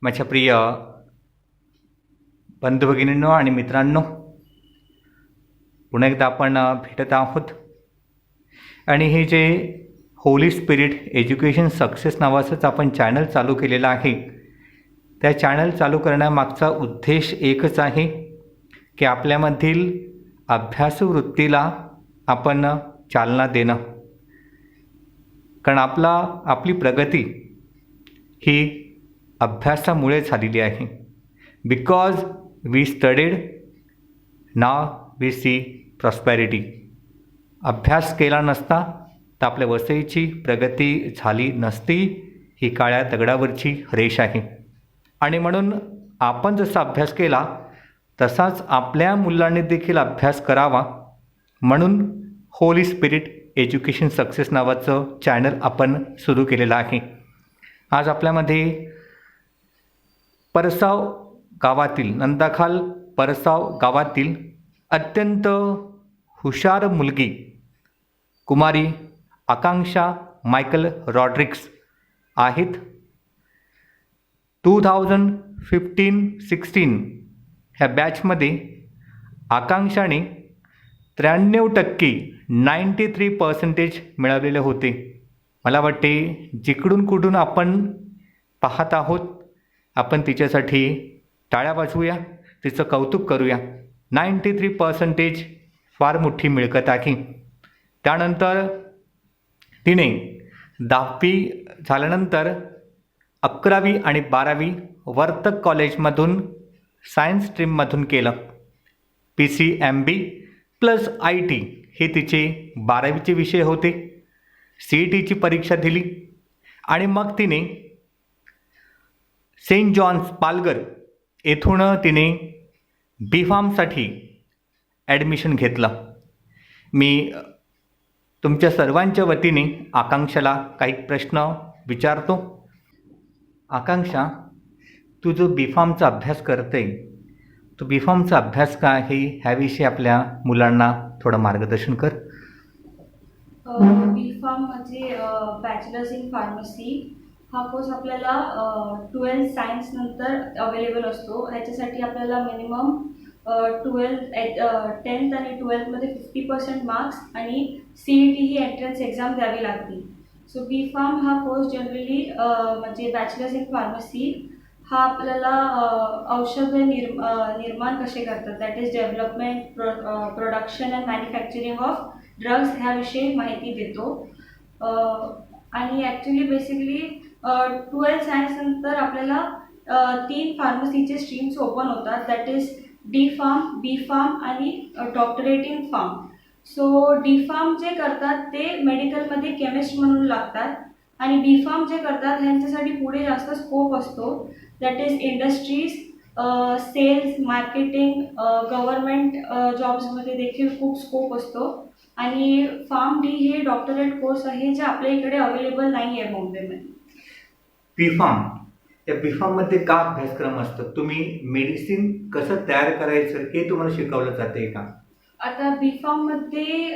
माझ्या प्रिय बंधू भगिनींनो आणि मित्रांनो, पुन्हा एकदा आपण भेटत आहोत. आणि हे जे होली स्पिरिट एज्युकेशन सक्सेस नावाचंच आपण चॅनल चालू केलेलं आहे, त्या चॅनल चालू करण्यामागचा उद्देश एकच आहे की आपल्यामधील अभ्यासवृत्तीला आपण चालना देणं. कारण आपली प्रगती ही अभ्यासामुळे झालेली आहे. Because we studied, now we see prosperity. अभ्यास केला नसता तर आपल्या वसईची प्रगती झाली नसती, ही काळ्या दगडावरची रेष आहे. आणि म्हणून आपण जसा अभ्यास केला तसाच आपल्या मुलांनी देखील अभ्यास करावा, म्हणून होली स्पिरिट एज्युकेशन सक्सेस नावाचं चॅनल आपण सुरू केलेलं आहे. आज आपल्यामध्ये परसाव गावातील, नंदाखाल परसाव गावातील अत्यंत हुशार मुलगी कुमारी आकांक्षा मायकल रॉड्रिक्स आहेत. 2015-16 ह्या बॅचमध्ये आकांक्षाने 93% 93% मिळवलेले होते. मला वाटते जिकडून कुठून आपण पाहत आहोत, आपण तिच्यासाठी टाळ्या वाजवूया, तिचं कौतुक करूया. 93% फार मोठी मिळकत आहे. त्यानंतर तिने 10वी झाल्यानंतर 11वी आणि 12वी वर्तक कॉलेजमधून सायन्स स्ट्रीममधून केलं. PCMB प्लस IT हे तिचे 12वीचे विषय होते. CETची परीक्षा दिली आणि मग तिने सेंट जॉन्स पालघर येथून तिने B.Pharmसाठी ॲडमिशन घेतलं. मी तुमच्या सर्वांच्या वतीने आकांक्षाला काही प्रश्न विचारतो. आकांक्षा, तू जो B.Pharmचा अभ्यास करते, तो B.Pharmचा अभ्यास काय आहे ह्याविषयी आपल्या मुलांना थोडं मार्गदर्शन कर. B.Pharm म्हणजे बॅचलर्स इन फार्मसी. हा कोर्स आपल्याला 12th सायन्स नंतर अवेलेबल असतो. ह्याच्यासाठी आपल्याला मिनिमम 10th आणि 12thमध्ये 50% मार्क्स आणि CET ही एंट्रन्स एक्झाम द्यावी लागते. सो B.Pharm हा कोर्स जनरली म्हणजे बॅचलर्स इन फार्मसी हा आपल्याला औषधं निर्माण कसे करतात, that is development, production and manufacturing of drugs ह्याविषयी माहिती देतो. आणि ॲक्च्युली बेसिकली 12th सायन्स नंतर आपल्याला 3 फार्मसीचे स्ट्रीम्स ओपन होतात, दॅट इज D.Pharm, B.Pharm आणि doctorate in form. So D.Pharm जे करतात ते मेडिकलमध्ये केमिस्ट म्हणून लागतात आणि B.Pharm जे करतात ह्यांच्यासाठी पुढे जास्त स्कोप असतो, that is industries, sales, marketing, government जॉब्समध्ये देखील खूप स्कोप असतो. आणि PharmD हे डॉक्टरेट कोर्स आहे जे आपल्या इकडे अवेलेबल नाही आहे मुंबईमध्ये. B.Pharm, या B.Pharmमध्ये का अभ्यासक्रम असतात? तुम्ही मेडिसिन कसं तयार करायचं हे तुम्हाला शिकवलं जाते का? आता B.Pharmमध्ये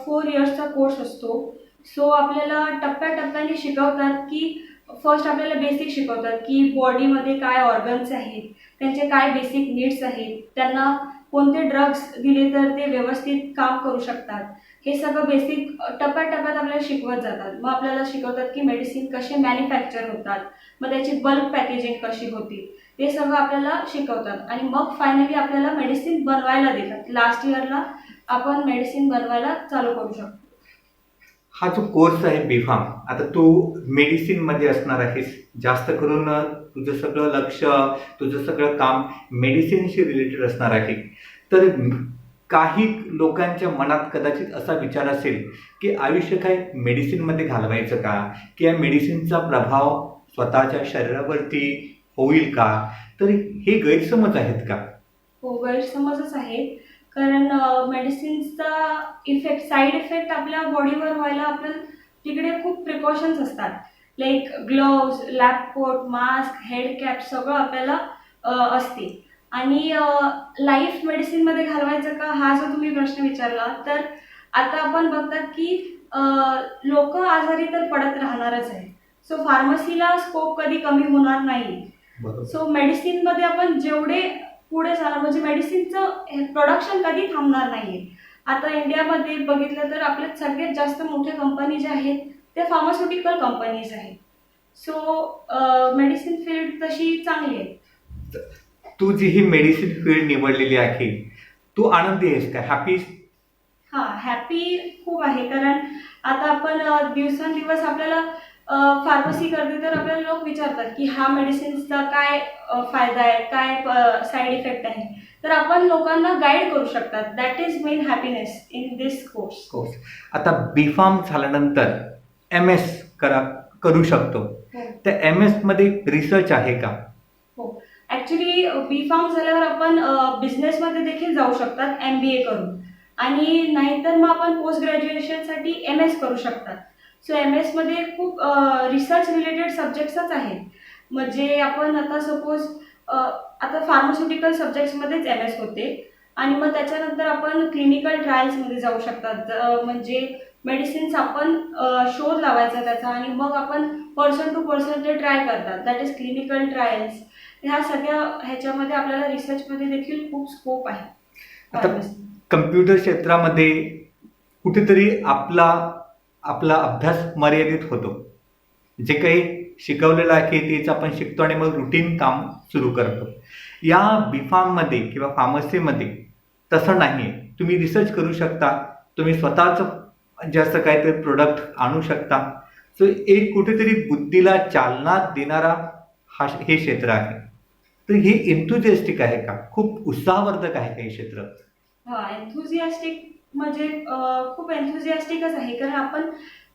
4 इयर्सचा कोर्स असतो. सो आपल्याला टप्प्याटप्प्याने शिकवतात की फर्स्ट आपल्याला बेसिक शिकवतात की बॉडीमध्ये काय ऑर्गन्स आहेत, त्यांचे काय बेसिक नीड्स आहेत, त्यांना कोणते ड्रग्स दिले तर ते व्यवस्थित काम करू शकतात, हे सगळं बेसिक टप्प्याटप्प्यात आपल्याला शिकवत जातात. मग आपल्याला शिकवतात की मेडिसिन कसे मॅन्युफॅक्चर होतात, मग त्याची बल्क पॅकेजिंग कशी होती, ते सगळं आपल्याला शिकवतात. आणि मग फायनली आपल्याला मेडिसिन बनवायला देतात. लास्ट इयरला आपण मेडिसिन बनवायला चालू करू शकतो. हा जो कोर्स आहे B.Pharm, आता तू मेडिसिनमध्ये असणार आहेस, जास्त करून तुझं सगळं लक्ष, तुझं सगळं काम मेडिसिनशी रिलेटेड असणार आहे. तर काही लोकांच्या मनात कदाचित असा विचार असेल की आयुष्य काय मेडिसिनमध्ये घालवायचं का, की या मेडिसिनचा प्रभाव स्वतःच्या शरीरावरती होईल का? तर हे गैरसमज आहेत का? हो, गैरसमजच आहेत. कारण मेडिसिन्सचा साईड इफेक्ट आपल्या बॉडीवर व्हायला आपल्याला तिकडे खूप प्रिकॉशन्स असतात, like gloves, lab coat, mask, head cap सगळं आपल्याला असते. आणि लाईफ मेडिसिनमध्ये घालवायचं का हा जो तुम्ही प्रश्न विचारला, तर आता आपण बघतात की लोक आजारी तर पडत राहणारच आहे. सो फार्मसीला स्कोप कधी कमी होणार नाही. बरोबर. सो मेडिसिनमध्ये आपण जेवढे पुढे जाणार म्हणजे मेडिसिनचं प्रोडक्शन कधी थांबणार नाहीये. आता इंडियामध्ये बघितलं तर आपल्यात सगळ्यात जास्त मोठ्या कंपनी ज्या आहेत त्या फार्मास्युटिकल कंपनीज आहेत. सो मेडिसिन फील्ड तशी चांगली आहे. तू जी ही मेडिसिन फील्ड निवडलेली आहे, तू आनंदी आहेस का, हॅपी? हां, हॅपी खूप आहे. कारण आता आपण दिवसेंदिवस आपल्याला फार्मसी करते तर आपल्याला लोक विचारतात की हा मेडिसिन्सचा काय फायदा आहे, काय साईड इफेक्ट आहे. तर आपण लोकांना गाईड करू शकतात. That is main happiness in this course. Course. आता B.Pharm झाल्यानंतर MS करू शकतो. त्या MS मध्ये रिसर्च आहे का? हो. ॲक्च्युली B.Pharm झाल्यावर आपण बिझनेसमध्ये देखील जाऊ शकतात MBA करून. आणि नाहीतर मग आपण पोस्ट ग्रॅज्युएशनसाठी MS करू शकतात. सो MS मध्ये खूप रिसर्च रिलेटेड सब्जेक्ट्सच आहेत. म्हणजे आपण आता सपोज आता फार्मास्युटिकल सब्जेक्ट्समध्येच MS होते आणि मग त्याच्यानंतर आपण क्लिनिकल ट्रायल्समध्ये जाऊ शकतात. म्हणजे मेडिसिन्स आपण शोध लावायचा त्याचा आणि मग आपण पर्सन टू पर्सन ते ट्राय करतात. That is clinical trials. ह्या सगळ्या ह्याच्यामध्ये आपल्याला रिसर्चमध्ये देखील खूप स्कोप आहे. आता कम्प्युटर क्षेत्रामध्ये कुठेतरी आपला अभ्यास मर्यादित होतो. जे काही शिकवलेलं आहे तेच आपण शिकतो आणि मग रुटीन काम सुरू करतो. या B.Pharm मध्ये किंवा फार्मसीमध्ये तसं नाही आहे. तुम्ही रिसर्च करू शकता, तुम्ही स्वतःचं जास्त काहीतरी प्रोडक्ट आणू शकता. सो एक कुठेतरी बुद्धीला चालना देणारा हे क्षेत्र आहे. तर हे एन्थुजियास्टिक आहे का? खूप उत्साहवर्धक आहे का हे क्षेत्र? हां, एन्थुसियास्टिक म्हणजे खूप एन्थुसियास्टिकच आहे. कारण आपण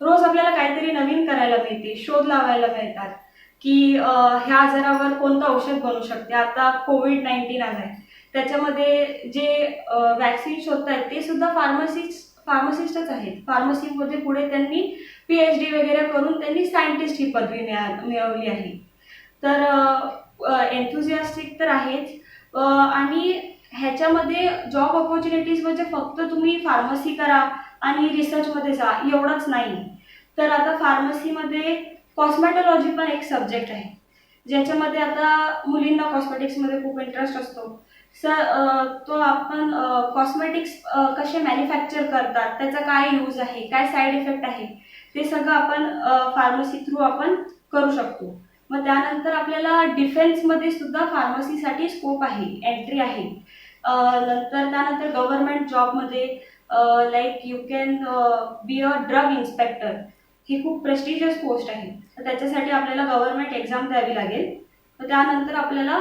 रोज आपल्याला काहीतरी नवीन करायला मिळते, शोध लावायला मिळतात की ह्या आजारावर कोणतं औषध बनू शकते. आता COVID-19 आलाय, त्याच्यामध्ये जे वॅक्सिन शोधतायत ते सुद्धा फार्मासिस्टच आहेत. फार्मसीमध्ये पुढे त्यांनी PhD वगैरे करून त्यांनी सायंटिस्ट ही पदवी मिळवली आहे. तर एन्थुसियास्टिक तर आहेच. आणि ह्याच्यामध्ये जॉब ऑपॉर्च्युनिटीज म्हणजे फक्त तुम्ही फार्मसी करा आणि रिसर्चमध्ये जा एवढंच नाही. तर आता फार्मसीमध्ये कॉस्मॅटॉलॉजी पण एक सब्जेक्ट आहे, ज्याच्यामध्ये आता मुलींना कॉस्मेटिक्समध्ये खूप इंटरेस्ट असतो. तो आपण कॉस्मेटिक्स कसे मॅन्युफॅक्चर करतात, त्याचा काय यूज आहे, काय साईड इफेक्ट आहे, ते सगळं आपण फार्मसी थ्रू आपण करू शकतो. मग त्यानंतर आपल्याला डिफेन्समध्ये सुद्धा फार्मसीसाठी स्कोप आहे, एंट्री आहे. त्यानंतर गव्हर्नमेंट जॉबमध्ये like you can be a drug inspector. ही खूप प्रेस्टिजियस पोस्ट आहे. तर त्याच्यासाठी आपल्याला गव्हर्नमेंट एक्झाम द्यावी लागेल. तर त्यानंतर आपल्याला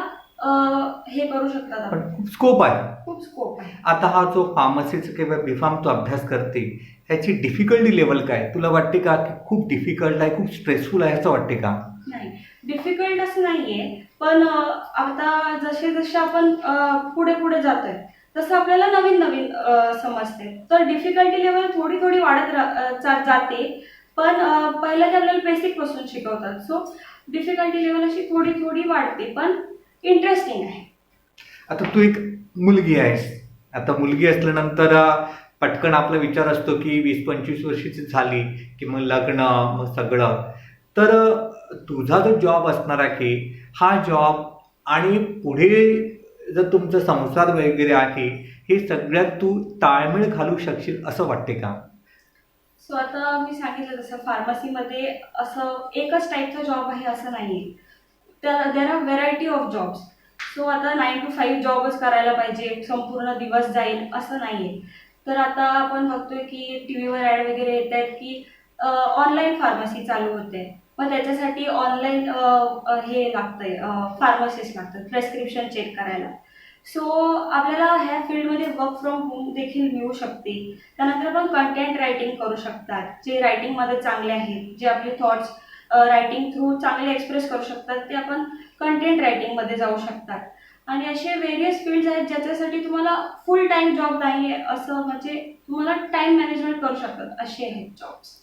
हे करू शकतात आपण. पण खूप स्कोप आहे. खूप स्कोप आहे. आता हा जो फार्मसीचा किंवा B.Pharm तो अभ्यास करते, ह्याची डिफिकल्टी लेवल काय? तुला वाटते का की खूप डिफिकल्ट आहे, खूप स्ट्रेसफुल आहे असं वाटते का? नाही, डिफिकल्ट असं नाहीये. पण आता जसे आपण पुढे पुढे जातोय तसं आपल्याला नवीन नवीन समजते. तर डिफिकल्टी लेवल थोडी थोडी वाढत जाते. पण पहिल्या ते आपल्याला बेसिक पासून शिकवतात. सो डिफिकल्टी लेवल अशी थोडी थोडी वाढते, पण इंटरेस्टिंग आहे. आता तू एक मुलगी आहेस. आता मुलगी असल्यानंतर पटकन आपला विचार असतो की 20-25 वर्षाची झाली की मग लग्न, मग सगळं. तर तुझा जो जॉब असणार आहे, हा जॉब आणि पुढे जर तुमचा संसार वगैरे आहे, हे सगळ्यात तू ताळमेळ घालू शकशील असं वाटते का? सो आता मी सांगितलं तसं फार्मसीमध्ये असं एकच टाईपचा जॉब आहे असं नाहीये. तर there are variety of jobs. So आता 9 to 5 जॉबच करायला पाहिजे, संपूर्ण दिवस जाईल असं नाहीये. तर आता आपण बघतोय की टीव्हीवर ॲड वगैरे येत आहेत की ऑनलाईन फार्मसी चालू होते. मग त्याच्यासाठी ऑनलाईन हे लागतंय, फार्मसिस्ट लागतात प्रेस्क्रिप्शन चेक करायला. सो आपल्याला ह्या फील्डमध्ये वर्क फ्रॉम होम देखील मिळू शकते. त्यानंतर आपण कंटेंट रायटिंग करू शकतात, जे रायटिंगमध्ये चांगले आहेत, जे आपले थॉट्स रायटिंग थ्रू चांगले एक्सप्रेस करू शकतात, ते आपण कंटेंट रायटिंगमध्ये जाऊ शकतात. आणि असे वेरियस फील्ड्स आहेत ज्याच्यासाठी तुम्हाला फुल टाईम जॉब नाही आहे असं, म्हणजे तुम्हाला टाईम मॅनेजमेंट करू शकतात असे आहेत जॉब्स.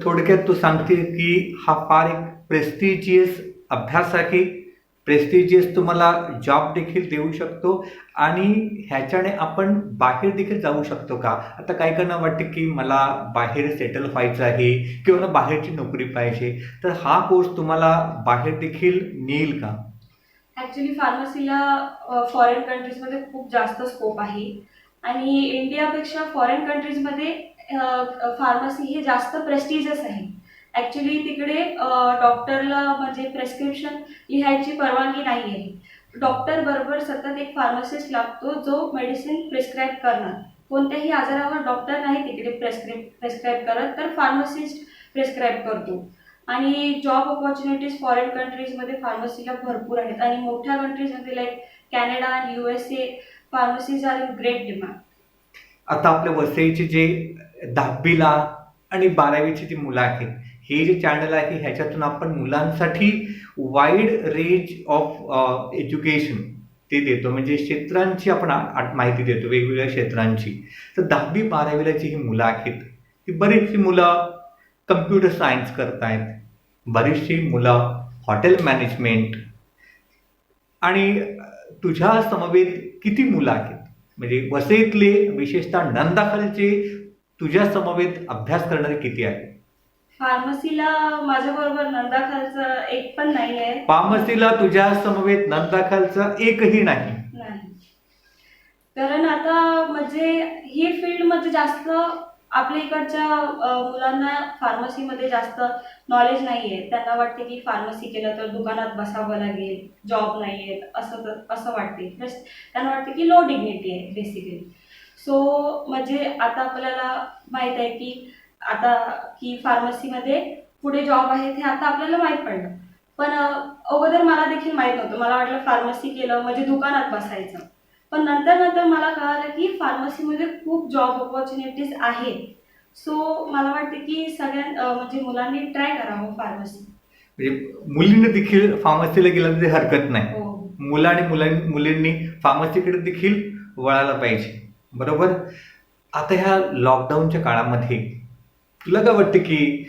थोडक्यात तू सांगते की हा फार एक प्रेस्टिजियस अभ्यास आहे, प्रेस्टिजियस तुम्हाला जॉब देखील देऊ शकतो आणि ह्याच्याने आपण बाहेर देखील जाऊ शकतो का? आता काही काहींना वाटतं की मला बाहेर सेटल व्हायचं आहे किंवा मला बाहेरची नोकरी पाहिजे, तर हा कोर्स तुम्हाला बाहेर देखील नेईल का? ॲक्च्युली फार्मसीला फॉरेन कंट्रीजमध्ये खूप जास्त स्कोप आहे आणि इंडियापेक्षा फॉरेन कंट्रीजमध्ये फार्मसी हे जास्त प्रेस्टिजियस आहे. ॲक्च्युली तिकडे डॉक्टरला म्हणजे प्रेस्क्रिप्शन लिहायची परवानगी नाही आहे. डॉक्टर बरोबर सतत एक फार्मासिस्ट लागतो जो मेडिसिन प्रिस्क्राईब करणार. कोणत्याही आजारावर डॉक्टर नाही तिकडे प्रिस्क्राईब करत, तर फार्मासिस्ट प्रिस्क्राईब करतो. आणि जॉब ऑपॉर्च्युनिटीज फॉरेन कंट्रीजमध्ये फार्मसीला भरपूर आहेत आणि मोठ्या कंट्रीजमध्ये लाईक कॅनडा आणि USA pharmacies are in great demand. आता आपल्या वसईचे जे 10वीला आणि 12वीची जी मुलं आहेत, हे जे चॅनल आहे ह्याच्यातून आपण मुलांसाठी वाईड रेंज ऑफ एज्युकेशन ते देतो, म्हणजे क्षेत्रांची आपण माहिती देतो, वेगवेगळ्या क्षेत्रांची. तर 10वी 12वीला जी ही मुलं आहेत, ती बरीचशी मुलं कम्प्युटर सायन्स करतायत, बरीचशी मुलं हॉटेल मॅनेजमेंट, आणि तुझ्या समवेत किती मुलं आहेत? म्हणजे वसईतले विशेषतः नंदाखालचे तुझ्या समवेत अभ्यास करणारे किती आहेत? फार्मसीला माझ्याबरोबर नंदाखालचं एक पण नाही आहे. फार्मसीला तुझ्या समवेत नंदाखालचं एकही नाही. कारण आता म्हणजे ही फील्ड म्हणजे जास्त आपल्या इकडच्या मुलांना फार्मसीमध्ये जास्त नॉलेज नाही आहे. त्यांना वाटते की फार्मसी केलं तर दुकानात बसावं लागेल, जॉब नाही आहे, असं वाटते. प्लस त्यांना वाटते की लो डिग्निटी आहे बेसिकली. सो म्हणजे आता आपल्याला माहीत आहे की आता की फार्मसीमध्ये पुढे जॉब आहेत हे आता आपल्याला माहीत पडलं. पण अगोदर मला देखील माहीत नव्हतं. मला वाटलं फार्मसी केलं म्हणजे दुकानात बसायचं. पण नंतर मला कळालं की फार्मसीमध्ये खूप जॉब ऑपॉर्च्युनिटीज आहेत. सो मला वाटते की म्हणजे मुलांनी ट्राय करावं फार्मसी. म्हणजे मुलींनी देखील फार्मसीला गेलं तरी हरकत नाही. हो. मुलं आणि मुलींनी फार्मसीकडे देखील वळायला पाहिजे, बरोबर? आता ह्या लॉकडाऊनच्या काळामध्ये तुला काय वाटतं की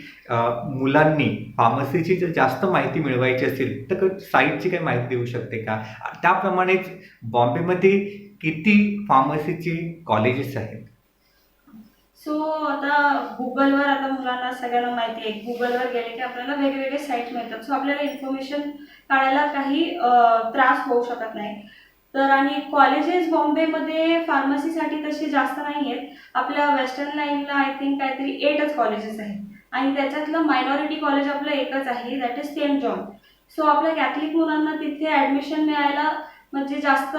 मुलांनी फार्मसीची जर जास्त माहिती मिळवायची असेल तर साईटची काही माहिती देऊ शकते का? त्याप्रमाणेच बॉम्बेमध्ये किती फार्मसीचे कॉलेजेस आहेत? सो आता गुगलवर आता मुलांना सगळ्यांना माहिती आहे. गुगलवर गेले की आपल्याला वेगवेगळे साईट मिळतात. सो आपल्याला इन्फॉर्मेशन काढायला काही त्रास होऊ शकत नाही. तर आणि कॉलेजेस बॉम्बेमध्ये फार्मसीसाठी तसे जास्त नाही आहेत. आपल्या वेस्टर्न लाईनला आय थिंक काहीतरी 8च कॉलेजेस आहेत आणि त्याच्यातलं मायनॉरिटी कॉलेज आपलं एकच आहे, that is Saint John. So आपल्या कॅथलिक मुलांना तिथे ॲडमिशन मिळायला म्हणजे जास्त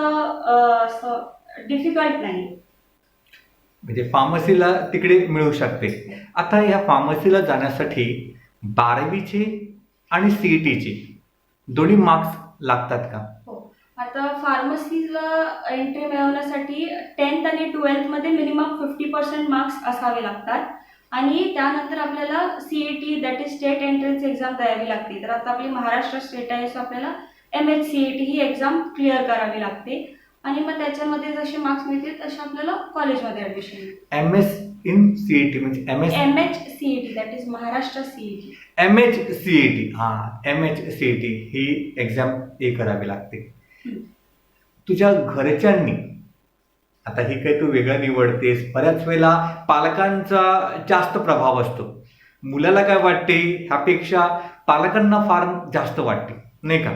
डिफिकल्ट नाही. म्हणजे फार्मसीला तिकडे मिळू शकते. आता या फार्मसीला जाण्यासाठी 12वीचे आणि CETचे दोन्ही मार्क्स लागतात का? हो. आता फार्मसीला एंट्री मिळवण्यासाठी 10th आणि 12th मिनिमम 50% मार्क्स असावे लागतात आणि त्यानंतर आपल्याला CET that is state entrance exam द्यावी लागते. तर आता आपली महाराष्ट्र स्टेट आहे, सो आपल्याला MHCET ही एक्झाम क्लिअर करावी लागते आणि मग त्याच्यामध्ये जसे मार्क्स मिळतील तसे आपल्याला कॉलेजमध्ये ॲडमिशन मिळते. MS इन CET म्हणजे MHCET that is Maharashtra CET. MHCET, MHCET he exam करावी लागते. तुझ्या घरच्यांनी, आता ही काही तू वेगळं निवडतेस, बऱ्याच वेळेला पालकांचा जास्त प्रभाव असतो. मुलाला काय वाटते ह्यापेक्षा पालकांना फार जास्त वाटते, नाही का?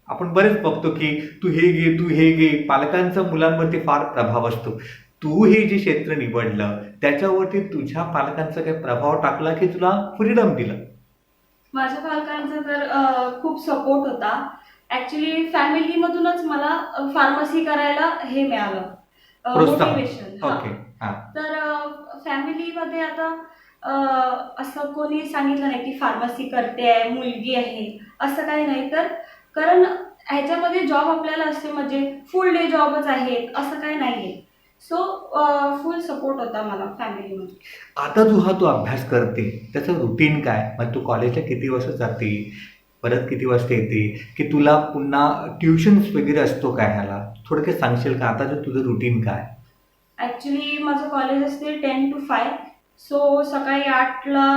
आपण बरेच बघतो की तू हे घे, पालकांचा मुलांवरती फार प्रभाव असतो. तू हे जे क्षेत्र निवडलं त्याच्यावरती तुझ्या पालकांचा काही प्रभाव टाकला की तुला फ्रीडम दिलं? माझ्या पालकांचा तर खूप सपोर्ट होता. ॲक्च्युली फॅमिलीमधूनच मला फार्मसी करायला हे मिळालं मोटिवेशन. ओके. तर फॅमिलीमध्ये आता असं कोणी सांगितलं नाही की फार्मसी करते आहे, मुलगी आहे, असं काही नाही. तर कारण ह्याच्यामध्ये जॉब आपल्याला असते म्हणजे फुल डे जॉबच आहेत असं काही नाही आहे. सो फुल सपोर्ट होता मला फॅमिलीमध्ये. आता तू अभ्यास करते त्याचं रुटीन काय? मग तू कॉलेजला किती वाजता जाते, परत किती वाजता येते, की तुला पुन्हा ट्युशन्स वगैरे असतो काय? ह्याला थोडक्यात सांगशील का? आता तुझं रुटीन काय? ॲक्च्युली माझं कॉलेज असते 10 to 5. सो सकाळी 8ला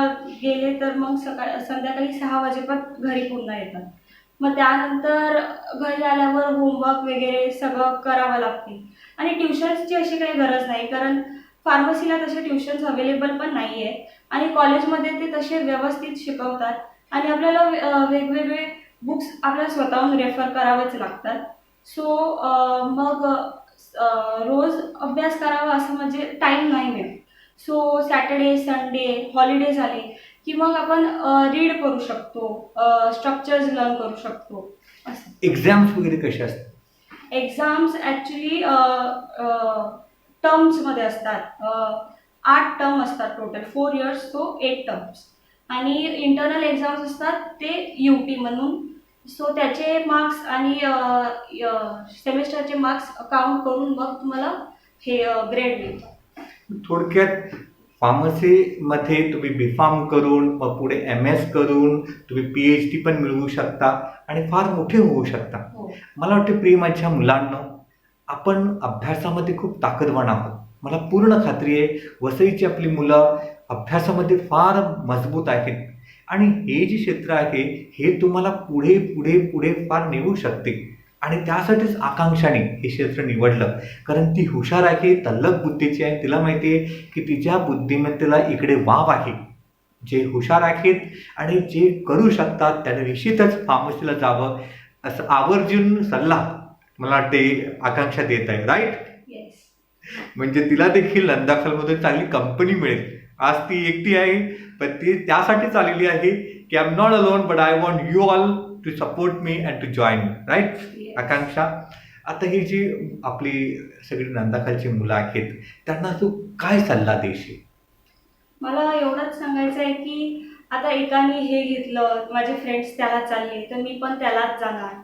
गेले तर मग संध्याकाळी 6 वाजेपर्यंत घरी पुन्हा येतात. मग त्यानंतर घरी आल्यावर होमवर्क वगैरे सगळं करावं लागते. आणि ट्युशन्सची अशी काही गरज नाही, कारण फार्मसीला तसे ट्युशन्स अवेलेबल पण नाही आहे आणि कॉलेजमध्ये ते तसे व्यवस्थित शिकवतात आणि आपल्याला वेगवेगळे बुक्स आपल्याला स्वतःहून रेफर करावेच लागतात. सो मग रोज अभ्यास करावा असं म्हणजे टाईम नाही मिळत. सो सॅटर्डे, संडे, हॉलिडेज आले की मग आपण रीड करू शकतो, स्ट्रक्चर्स लर्न करू शकतो असं. एक्झाम्स वगैरे कसे असतात? एक्झाम्स ॲक्च्युली टर्म्समध्ये असतात. 8 टर्म असतात टोटल, 4 इयर्स सो 8 टर्म्स. आणि इंटरनल एक्झाम्स असतात ते UT म्हणून. सो त्याचे मार्क्स आणि सेमिस्टरचे मार्क्स काउंट करून मग तुम्हाला हे ग्रेड मिळतं. थोडक्यात फार्मसीमध्ये तुम्ही B.Pharm करून मग पुढे MS करून तुम्ही PhD पण मिळवू शकता आणि फार मोठे होऊ शकता. हो. मला वाटते प्रिय माझ्या मुलांना, आपण अभ्यासामध्ये खूप ताकदवान आहोत. मला पूर्ण खात्री आहे वसईची आपली मुलं अभ्यासामध्ये फार मजबूत आहेत आणि हे जे क्षेत्र आहे हे तुम्हाला पुढे पुढे पुढे फार नेऊ शकते. आणि त्यासाठीच आकांक्षाने हे क्षेत्र निवडलं, कारण ती हुशार आहे, तल्लख बुद्धीची आहे. तिला माहिती आहे की तिच्या बुद्धिमत्तेला इकडे वाव आहे. जे हुशार आहेत आणि जे करू शकतात त्याने निश्चितच फार्मसीला जावं असं आवर्जून सल्ला मला वाटते आकांक्षा देत आहे, राईट? येस. म्हणजे तिला देखील नंदाखलमध्ये चांगली कंपनी मिळेल. आज ती एकटी आहे पण ती त्यासाठीच आलेली आहे की I am not alone but I want you all to support me and to join me, right Akanksha? आता ही जी आपली सगळी नंदाखालची मुलं आहेत त्यांना तू काय सल्ला देशील? मला एवढंच सांगायचं आहे की आता एकाने हे घेतलं, माझे फ्रेंड्स त्याला चालले तर मी पण त्यालाच जाणार,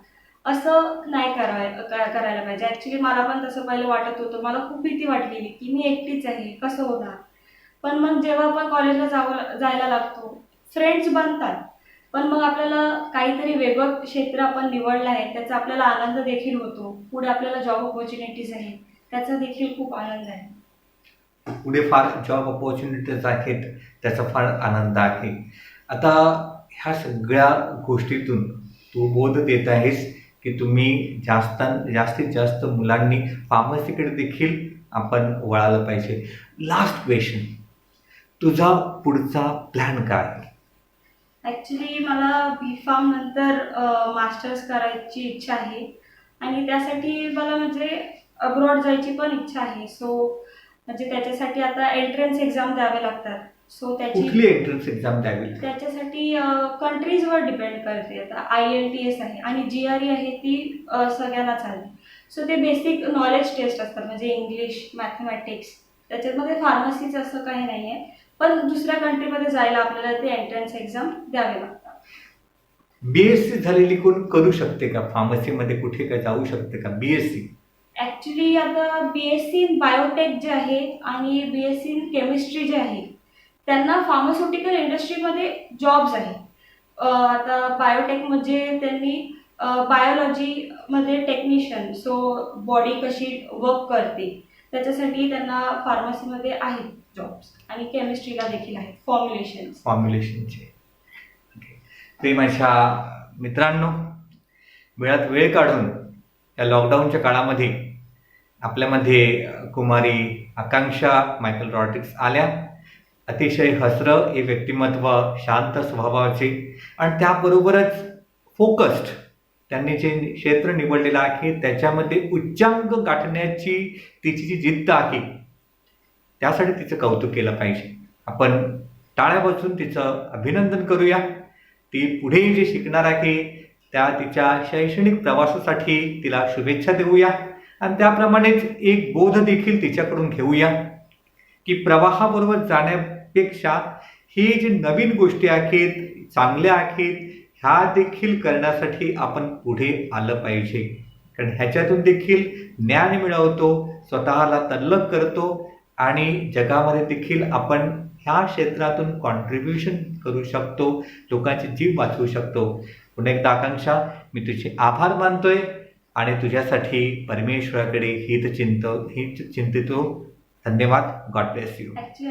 असं नाही करायला पाहिजे. ॲक्च्युली मला पण तसं पहिलं वाटत होतं. मला खूप भीती वाटलेली की मी एकटीच आहे, कसं होणार. पण मग जेव्हा आपण कॉलेजला जायला लागतो, फ्रेंड्स बनतात. पण मग आपल्याला काहीतरी वेगळं क्षेत्र आपण निवडलं आहे त्याचा आपल्याला आनंद देखील होतो. पुढे आपल्याला जॉब ऑपॉर्च्युनिटीज आहेत त्याचा देखील खूप आनंद आहे. पुढे फार जॉब ऑपॉर्च्युनिटीज आहेत त्याचा फार आनंद आहे. आता ह्या सगळ्या गोष्टीतून तू बोध देत आहेस की तुम्ही जास्तीत जास्त मुलांनी फार्मसीकडे देखील आपण वळालं पाहिजे. लास्ट क्वेश्चन, तुझा पुढचा प्लॅन काय? ॲक्च्युली मला B.Pharm नंतर मास्टर्स करायची इच्छा आहे आणि त्यासाठी मला म्हणजे अब्रॉड जायची पण इच्छा आहे. सो म्हणजे त्याच्यासाठी आता एंट्रन्स एक्झाम द्यावे लागतात. सो कुठली एंट्रन्स एक्झाम द्यावी लागते? त्याच्यासाठी कंट्रीजवर डिपेंड करते. आता IELTS आहे आणि GRE आहे ती सगळ्यांना चालते. सो ते बेसिक नॉलेज टेस्ट असतात म्हणजे इंग्लिश, मॅथमॅटिक्स. त्याच्यामध्ये फार्मसीचं असं काही नाही आहे. पण दुसऱ्या कंट्रीमध्ये जायला आपल्याला ते एंट्रन्स एक्झाम द्यावे लागतात. BSc झालेली कोण करू शकते का फार्मसीमध्ये? कुठे काय जाऊ शकते का BSc? ॲक्च्युली आता BSc इन बायोटेक जे आहे आणि BSc इन केमिस्ट्री जे आहे त्यांना फार्मास्युटिकल इंडस्ट्रीमध्ये जॉब्स आहे. आता बायोटेक म्हणजे त्यांनी बायोलॉजीमध्ये टेक्निशियन, सो बॉडी कशी वर्क करते त्याच्यासाठी त्यांना फार्मसीमध्ये आहेत जॉब्स आणि केमिस्ट्रीला देखील आहेत फॉर्म्युलेशनचे. ते माझ्या मित्रांनो, वेळात वेळ काढून या लॉकडाऊनच्या काळामध्ये आपल्यामध्ये कुमारी आकांक्षा मायकल रॉड्रिक्स आल्या. अतिशय हसरं हे व्यक्तिमत्व, शांत स्वभावाचे आणि त्याबरोबरच फोकस्ड. त्यांनी जे क्षेत्र निवडलेलं आहे त्याच्यामध्ये उच्चांक गाठण्याची तिची जी जिद्द आहे त्यासाठी तिचं कौतुक केलं पाहिजे. आपण टाळ्या वाजवून तिचं अभिनंदन करूया. ती पुढे जे शिकणार आहे त्या तिच्या शैक्षणिक प्रवासासाठी तिला शुभेच्छा देऊया आणि त्याप्रमाणेच एक बोध देखील तिच्याकडून घेऊया की प्रवाहाबरोबर जाण्यापेक्षा हे जे नवीन गोष्टी आहेत, चांगल्या आहेत, ह्या देखील करण्यासाठी आपण पुढे आलं पाहिजे. कारण ह्याच्यातून देखील ज्ञान मिळवतो, स्वतःला तल्लख करतो आणि जगामध्ये देखील आपण ह्या क्षेत्रातून कॉन्ट्रीब्युशन करू शकतो, लोकांचे जीव वाचवू शकतो. पुन्हा एकदा आकांक्षा, मी तुझे आभार मानतोय आणि तुझ्यासाठी परमेश्वराकडे हित चिंतितो. धन्यवाद. God bless you. Actually,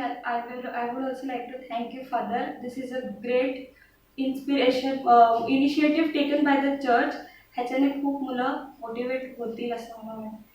I would also like to thank you, Father. This is a great inspiration initiative taken by the church ह्याच्याने खूप मुलं मोटिवेट होतील असं मला वाटतं.